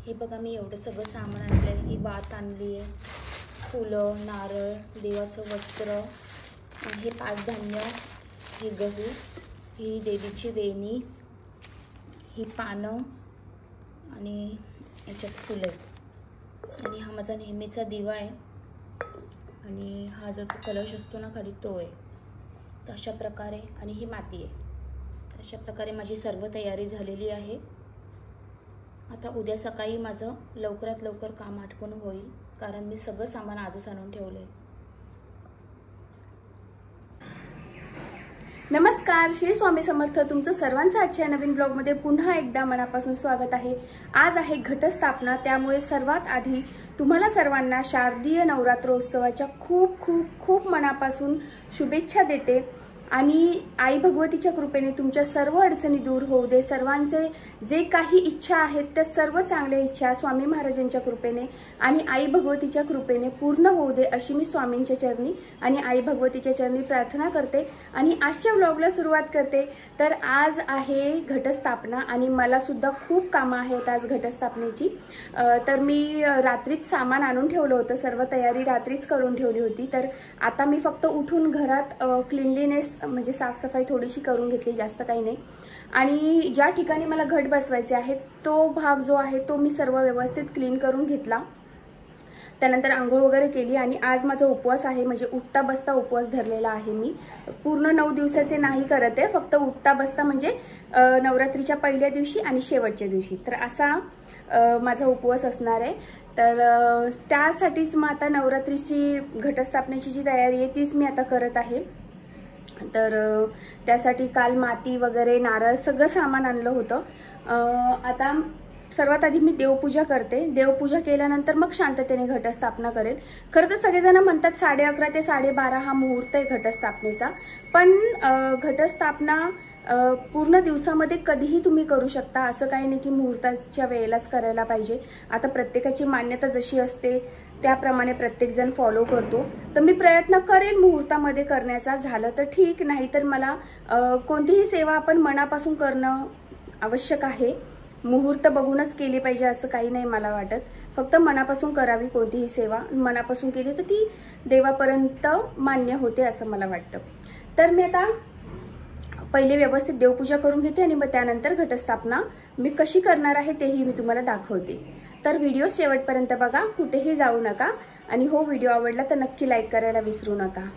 हे बघा मी एवढं सगळं सामान आणलंय। ही वात आणली आहे, फुलं, नारळ, देवाचं वस्त्र, हे 5 धान्य, हे गहू, ही देवीची वेणी, ही पानं आणि याच्यात फुलं आहेत। आणि हा माझा नेहमीचा दिवा आहे आणि हा जो कलश असतो ना खाली तो आहे। तर अशा प्रकारे, आणि ही माती आहे। अशा प्रकारे माझी सर्व तयारी झालेली आहे। आता उद्या सकाळी माझं लवकरात लवकर काम आटपून होईल, कारण मी सगळं सामान आजच आणून ठेवलंय। नमस्कार, श्री स्वामी समर्थ। तुमचं सर्वांचं आजच्या नवीन ब्लॉगमध्ये पुन्हा एकदा मनापासून स्वागत आहे। आज आहे घटस्थापना, त्यामुळे सर्वात आधी तुम्हाला सर्वांना शारदीय नवरात्रोत्सवाच्या खूप खूप खूप मनापासून शुभेच्छा देते। आणि आई भगवतीच्या कृपेने तुमच्या सर्व अडचणी दूर होऊ दे। सर्वांचे जे काही इच्छा आहेत त्या सर्व चांगल्या इच्छा स्वामी महाराजांच्या कृपेने आणि आई भगवतीच्या कृपेने पूर्ण होऊ दे, अशी मी स्वामींच्या चरणी आणि आई भगवतीच्या चरणी प्रार्थना करते। आणि आजच्या व्लॉगला सुरुवात करते। तर आज आहे घटस्थापना आणि मला सुद्धा खूप कामं आहेत आज घटस्थापनेची। तर मी रात्रीच सामान आणून ठेवलं होतं, सर्व तयारी रात्रीच करून ठेवली होती। तर आता मी फक्त उठून घरात क्लीनलीनेस म्हणजे साफसफाई थोडीशी करून घेतली, जास्त काही नाही। आणि ज्या ठिकाणी मला घट बसवायचे आहे तो भाग जो आहे तो मी सर्व व्यवस्थित क्लीन करून घेतला। त्यानंतर आंघोळ वगैरे केली आणि आज माझा उपवास आहे, म्हणजे उठता बसता उपवास धरलेला आहे। मी पूर्ण 9 दिवसाचे नाही करत आहे, फक्त उठता बसता म्हणजे नवरात्रीच्या पहिल्या दिवशी आणि शेवटच्या दिवशी, तर असा माझा उपवास असणार आहे। तर त्यासाठीच मग आता नवरात्रीची घटस्थापनेची जी तयारी आहे तीच मी आता करत आहे। तर त्यासाठी काल माती वगैरे, नारळ सगळं सामान आणलं होतं। आता सर्वात आधी मी देवपूजा करते। देवपूजा केल्यानंतर मग शांततेने घटस्थापना करेल। खरं तर सगळेजण म्हणतात 11:30 ते 12:30 हा मुहूर्त आहे घटस्थापनेचा, पण घटस्थापना पूर्ण दिवसामध्ये कधीही तुम्ही करू शकता, असं काही नाही की मुहूर्ताच्या वेळेलाच करायला पाहिजे। आता प्रत्येकाची मान्यता जशी असते त्याप्रमाणे प्रत्येकजण फॉलो करतो। तर मी प्रयत्न करेल मुहूर्तामध्ये करण्याचा, झालं तर ठीक, नाही तर मला कोणतीही सेवा आपण मनापासून करणं आवश्यक आहे। मुहूर्त बघूनच केली पाहिजे असं काही नाही मला वाटत, फक्त मनापासून करावी कोणतीही सेवा, मनापासून केली तर ती देवापर्यंत मान्य होते असं मला वाटतं। तर मी आता पहिले व्यवस्थित देवपूजा करून घेते आणि मग त्यानंतर घटस्थापना मी कशी करणार आहे तेही मी तुम्हाला दाखवते। तर व्हिडिओ शेवटपर्यंत बघा, कुठेही जाऊ नका। आणि हो, व्हिडिओ आवडला तर नक्की लाईक करायला विसरू नका।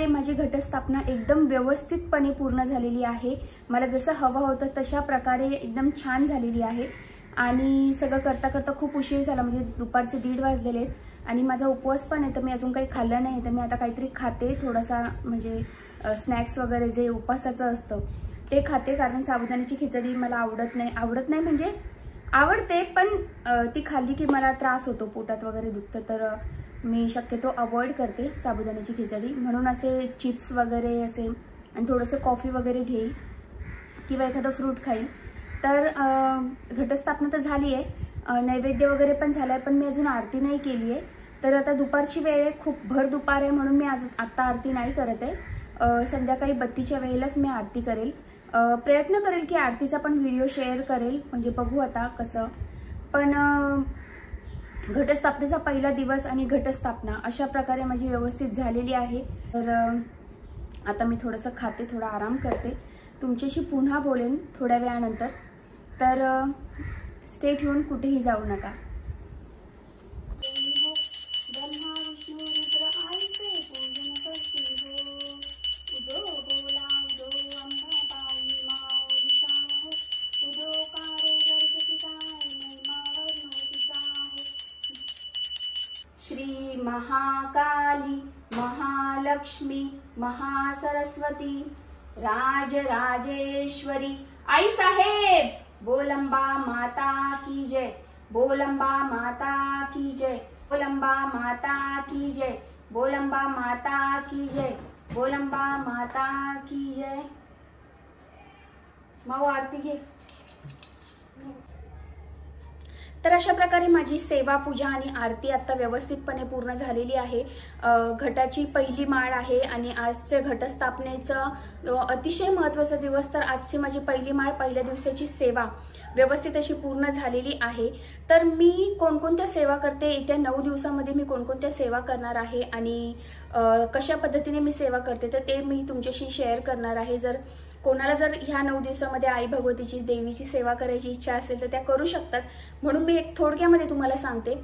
प्रकारे माझी घटस्थापना एकदम व्यवस्थितपणे पूर्ण झालेली आहे। मला जसं हवं होतं तशा प्रकारे एकदम छान झालेली आहे। आणि सगळं करता करता खूप उशीर झाला, म्हणजे दुपारचे 1:30 वाजलेले आणि माझा उपवास पण आहे, तर मी अजून काही खाल्लं नाही। तर मी आता काहीतरी खाते, थोडासा म्हणजे स्नॅक्स वगैरे जे उपवासाचं असतं ते खाते, कारण साबुदाण्याची खिचडी मला आवडत नाही म्हणजे आवडते, पण ती खाल्ली की मला त्रास होतो, पोटात वगैरे दुखतं, तर मी शक्यतो अवॉइड करते साबुदाण्याची खिचडी। म्हणून असे चिप्स वगैरे असे आणि थोडंसं कॉफी वगैरे घेईल किंवा एखादं फ्रूट खाईल। तर घटस्थापना तर झाली आहे, नैवेद्य वगैरे पण झालाय, पण मी अजून आरती नाही केली आहे। तर आता दुपारची वेळ आहे, खूप भर दुपार आहे, म्हणून मी आता आरती नाही करत आहे। संध्याकाळी 32च्या वेळेलाच मी आरती करेल। प्रयत्न करेल की आरतीचा पण व्हिडिओ शेअर करेल, म्हणजे बघू आता कसं। पण घटस्थापनेचा पहिला दिवस आणि घटस्थापना अशा प्रकारे माझी व्यवस्थित झालेली आहे। तर आता मी थोडंसं खाते, थोडा आराम करते, तुमच्याशी पुन्हा बोलेन थोड्या वेळानंतर। तर स्टे ट्यून, कुठेही जाऊ नका। श्री महाकाली महालक्ष्मी महासरस्वती राजराजेश्वरी आई साहेब, बोलंबा माता की जय, बोलंबा माता की जय, बोलंबा माता की जय, बोलंबा माता की जय, बोलंबा माता की जय। माऊ आरती घे। तर अशा प्रकारे माझी सेवा, पूजा आणि आरती आता व्यवस्थितपणे पूर्ण झालेली आहे। घटाची पहिली माळ आहे आणि आजच्या घटस्थापनेचं अतिशय महत्त्वाचा दिवस, तर आजची माझी पहिली माळ, पहिल्या दिवसाची सेवा व्यवस्थित अशी पूर्ण झालेली आहे। तर मी कोणकोणत्या सेवा करते, येत्या 9 दिवसामध्ये मी कोणकोणत्या सेवा करणार आहे आणि कशा पद्धतीने मी सेवा करते, तर ते मी तुमच्याशी शेअर करणार आहे। जर कोणाला जर ह्या 9 दिवसामध्ये आई भगवतीची, देवीची सेवा करायची इच्छा असेल तर त्या करू शकतात। म्हणून मी एक थोडक्यामध्ये तुम्हाला सांगते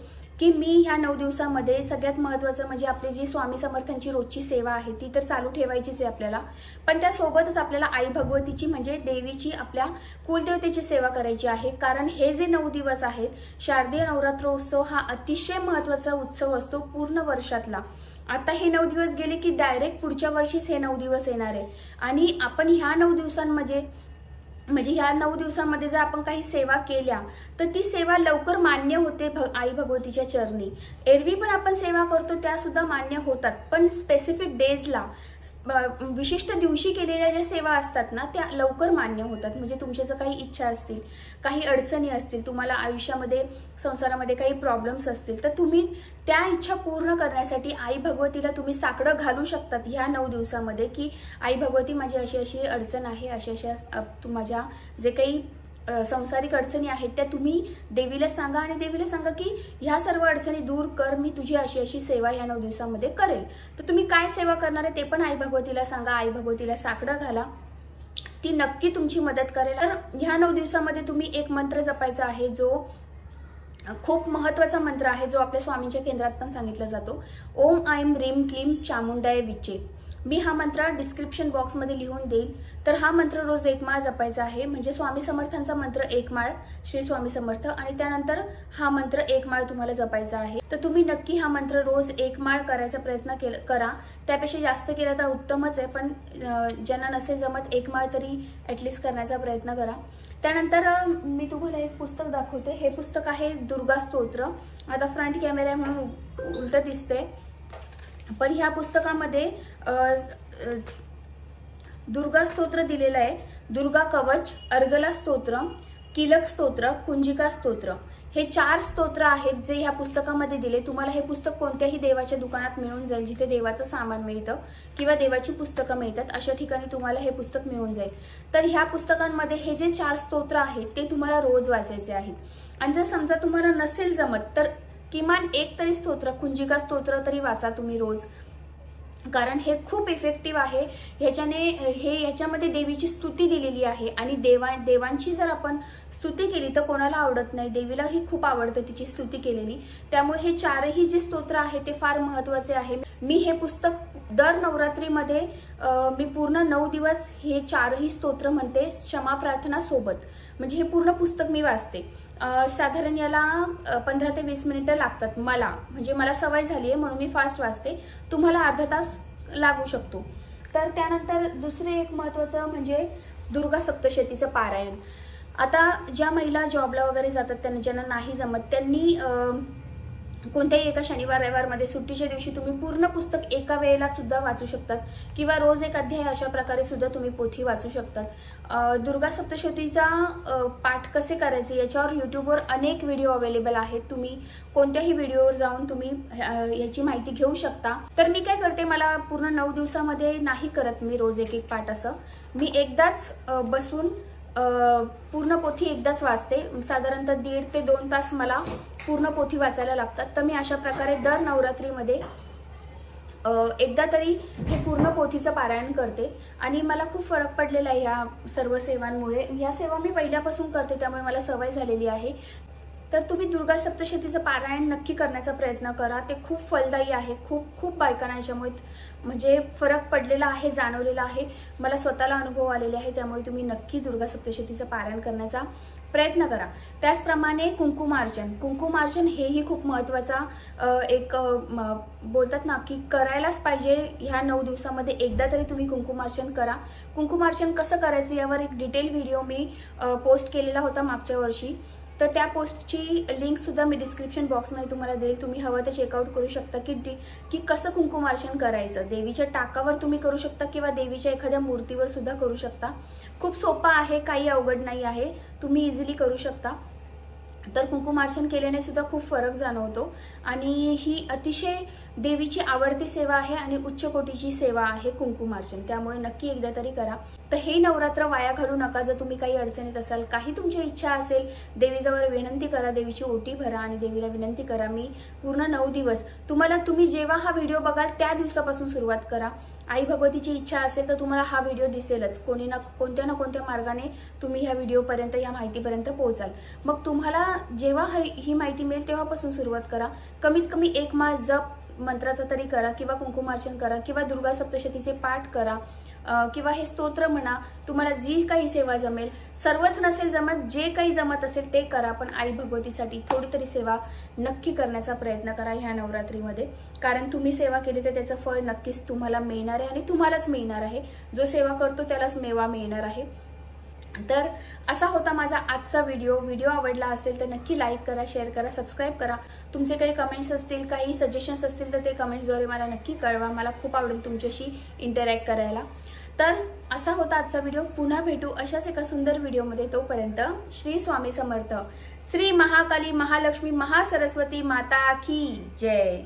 की मी ह्या 9 दिवसामध्ये सगळ्यात महत्त्वाचं म्हणजे आपली जी स्वामी समर्थांची रोजची सेवा आहे ती तर चालू ठेवायचीच आहे आपल्याला, पण त्यासोबतच आपल्याला आई भगवतीची म्हणजे देवीची, आपल्या कुलदेवतेची सेवा करायची आहे। कारण हे जे 9 दिवस आहेत, शारदीय नवरात्रोत्सव हा अतिशय महत्त्वाचा उत्सव असतो पूर्ण वर्षातला। आता हे 9 दिवस गेले की डायरेक्ट पुढच्या वर्षीच हे 9 दिवस येणार आहे आणि आपण ह्या 9 दिवसांमध्ये म्हणजे ह्या 9 दिवसांमध्ये जर आपण काही सेवा केल्या तर ती सेवा लवकर मान्य होते आई भगवतीच्या चरणी। एरवी पण आपण सेवा करतो त्या सुद्धा मान्य होतात, पण स्पेसिफिक डेजला, विशिष्ट दिवशी केलेल्या ज्या सेवा असतात ना त्या लवकर मान्य होतात। म्हणजे तुमच्या जर काही इच्छा असतील, काही अडचणी असतील, तुम्हाला आयुष्यामध्ये, संसारामध्ये काही प्रॉब्लेम्स असतील, तर तुम्ही त्या इच्छा पूर्ण करण्यासाठी आई भगवतीला तुम्ही साकडं घालू शकतात ह्या 9 दिवसामध्ये की आई भगवती, माझी अशी अशी अडचण आहे, अशा माझ्या जे काही संसारिक अडचणी आहेत त्या तुम्ही देवीला सांगा आणि देवीला सांगा की ह्या सर्व अडचणी दूर कर, मी तुझी अशी अशी सेवा ह्या 9 दिवसामध्ये करेल। तर तुम्ही काय सेवा करणार आहे ते पण आई भगवतीला सांगा, आई भगवतीला साकडं घाला, ती नक्की तुमची मदत करेल। तर ह्या 9 दिवसामध्ये तुम्ही एक मंत्र जपायचा आहे जो खूप महत्त्वाचा मंत्र आहे, जो आपल्या स्वामींच्या केंद्रात पण सांगितला जातो। ओम ऐं ह्रीं क्लीं चामुंडाय विचे। मी हा मंत्र डिस्क्रिप्शन बॉक्समध्ये लिहून देईल। तर हा मंत्र रोज 1 माळ जपायचा आहे, म्हणजे स्वामी समर्थांचा मंत्र 1 माळ, श्री स्वामी समर्थ, आणि त्यानंतर हा मंत्र 1 माळ तुम्हाला जपायचा आहे। तर तुम्ही नक्की हा मंत्र रोज 1 माळ करायचा प्रयत्न करा, त्यापेक्षा जास्त केलं तर उत्तमच आहे, पण ज्यांना नसेल जमत 1 माळ तरी ॲटलिस्ट करण्याचा प्रयत्न करा। त्यानंतर मी तुम्हाला एक पुस्तक दाखवते। हे पुस्तक आहे दुर्गा स्तोत्र। आता फ्रंट कॅमेरा म्हणून उलट दिसते, पण ह्या पुस्तकामध्ये दुर्गा स्तोत्र दिलेलं आहे। दुर्गा कवच, अर्गला स्तोत्र, किलक स्तोत्र, कुंजिका स्तोत्र, हे 4 स्तोत्र आहेत जे ह्या पुस्तकामध्ये दिले। तुम्हाला हे पुस्तक कोणत्याही देवाच्या दुकानात मिळून जाईल, जिथे देवाचं सामान मिळतं किंवा देवाची पुस्तकं मिळतात, अशा ठिकाणी तुम्हाला हे पुस्तक मिळून जाईल। तर ह्या पुस्तकांमध्ये हे जे 4 स्तोत्र आहेत ते तुम्हाला रोज वाचायचे आहेत। आणि जर समजा तुम्हाला नसेल जमत तर किमान एक तरी स्तोत्र, कुंजिका स्तोत्र तरी वाचा तुम्ही रोज, कारण हे खूप इफेक्टिव्ह आहे। ह्याच्यामध्ये देवीची स्तुती दिलेली आहे आणि देवांची जर आपण स्तुती केली तर कोणाला आवडत नाही, देवीलाही खूप आवडतं तिची स्तुती केलेली। त्यामुळे हे 4ही जे स्तोत्र आहे ते फार महत्त्वाचे आहे। मी हे पुस्तक दर नवरात्रीमध्ये मी पूर्ण 9 दिवस हे 4ही स्तोत्र म्हणते क्षमा प्रार्थना सोबत. म्हणजे हे पूर्ण पुस्तक मी वाचते. साधारण याला 15 ते 20 मिनिटं लागतात मला, म्हणजे मला सवय झाली आहे म्हणून मी फास्ट वाचते. तुम्हाला अर्धा तास लागू शकतो. तर त्यानंतर दुसरे एक महत्त्वाचं म्हणजे दुर्गा सप्तशतीचं पारायण. आता ज्या महिला जॉबला वगैरे जातात त्यांना, ज्यांना नाही जमत, त्यांनी कोणत्याही एका शनिवार रविवारमध्ये सुट्टीच्या दिवशी तुम्ही पूर्ण पुस्तक एका वेळेला सुद्धा वाचू शकतात किंवा रोज एक अध्याय अशा प्रकारे सुद्धा तुम्ही पोथी वाचू शकतात. दुर्गा सप्तशतीचा पाठ कसे करायचे याच्यावर यूट्यूबवर अनेक व्हिडिओ अवेलेबल आहेत. तुम्ही कोणत्याही व्हिडिओवर जाऊन तुम्ही याची माहिती घेऊ शकता. तर मी काय करते, मला पूर्ण 9 दिवसामध्ये नाही करत मी रोज एक एक पाठ. असं मी एकदाच बसून पूर्ण पोथी एकदाच वाचते. साधारणतः 1.5 ते 2 तास मला पूर्ण पोथी वाचायला लागतात. तर मी अशा प्रकारे दर नवरात्रीमध्ये एकदा तरी हे पूर्ण पोथीचं पारायण करते आणि मला खूप फरक पडलेला आहे ह्या सर्व सेवांमुळे. ह्या सेवा मी पहिल्यापासून करते त्यामुळे मला सवय झालेली आहे. तर तुम्ही दुर्गा सप्तशतीचं पारायण नक्की करण्याचा प्रयत्न करा. ते खूप फलदायी आहे. खूप बायकांना याच्यामुळे म्हणजे फरक पडलेला आहे, जाणवलेला आहे. मला स्वतःला अनुभव आलेले आहे. त्यामुळे तुम्ही नक्की दुर्गा सप्तशतीचं पारायण करण्याचा प्रयत्न करा. त्याचप्रमाणे कुंकुमार्चन हेही खूप महत्त्वाचा एक बोलतात ना की करायलाच पाहिजे. ह्या 9 दिवसामध्ये एकदा तरी तुम्ही कुंकुमार्चन करा. कुंकुमार्चन कसं करायचं यावर एक डिटेल व्हिडिओ मी पोस्ट केलेला होता मागच्या वर्षी. तर त्या पोस्टची लिंक सुद्धा मी डिस्क्रिप्शन बॉक्समध्ये तुम्हाला देईल. तुम्ही हवं तर चेकआउट करू शकता की कसं कुंकुमार्चन करायचं. देवीच्या टाकावर तुम्ही करू शकता किंवा देवीच्या एखाद्या मूर्तीवर सुद्धा करू शकता. खूप सोपा आहे, काही अवघड नाही आहे, तुम्ही इझिली करू शकता. तर कुंकुमार्चन केल्याने सुद्धा खूप फरक जाणवतो आणि ही अतिशय देवीची आवडती सेवा आहे आणि उच्च कोटीची सेवा आहे कुंकुमार्चन. त्यामुळे नक्की एकदा तरी करा. तर हे नवरात्र वाया घालू नका. जर तुम्ही काही अडचणीत असाल, काही तुमची इच्छा असेल, देवीजवळ विनंती करा, देवीची ओटी भरा आणि देवीला विनंती करा. मी पूर्ण 9 दिवस तुम्ही जेव्हा हा व्हिडिओ बघाल त्या दिवसापासून सुरुवात करा. आई भगवतीची इच्छा असेल तर तुम्हाला हा व्हिडिओ दिसेलच. कोणत्या ना कोणत्या मार्गाने तुम्ही ह्या व्हिडिओपर्यंत, या माहितीपर्यंत पोहोचाल. मग तुम्हाला जेव्हा ही माहिती मिळेल तेव्हापासून सुरुवात करा. कमीत कमी 1 माळ जप मंत्राचा तरी करा किंवा कुंकुमार्चन करा किंवा दुर्गा सप्तशतीचे पाठ करा किंवा हे स्तोत्र म्हणा. तुम्हाला जी काही सेवा जमेल, सर्वच नसेल जमत, जे काही जमत असेल ते करा. पण आई भगवतीसाठी थोडी तरी सेवा नक्की करण्याचा प्रयत्न करा ह्या नवरात्रीमध्ये. कारण तुम्ही सेवा केली तर त्याचं फळ नक्कीच तुम्हाला मिळणार आहे आणि तुम्हालाच मिळणार आहे. जो सेवा करतो त्यालाच मेवा मिळणार आहे. तर असा होता माझा आजचा व्हिडिओ आवडला असेल तर नक्की लाईक करा, शेअर करा, सबस्क्राईब करा. तुमचे काही कमेंट्स असतील, काही सजेशन्स असतील तर ते कमेंट्सद्वारे मला नक्की कळवा. मला खूप आवडेल तुमच्याशी इंटरॅक्ट करायला. तर असा होता आजचा व्हिडिओ. पुन्हा भेटू अशाच एका सुंदर व्हिडिओमध्ये. तोपर्यंत श्री स्वामी समर्थ. श्री महाकाली, महालक्ष्मी, महासरस्वती माता की जय.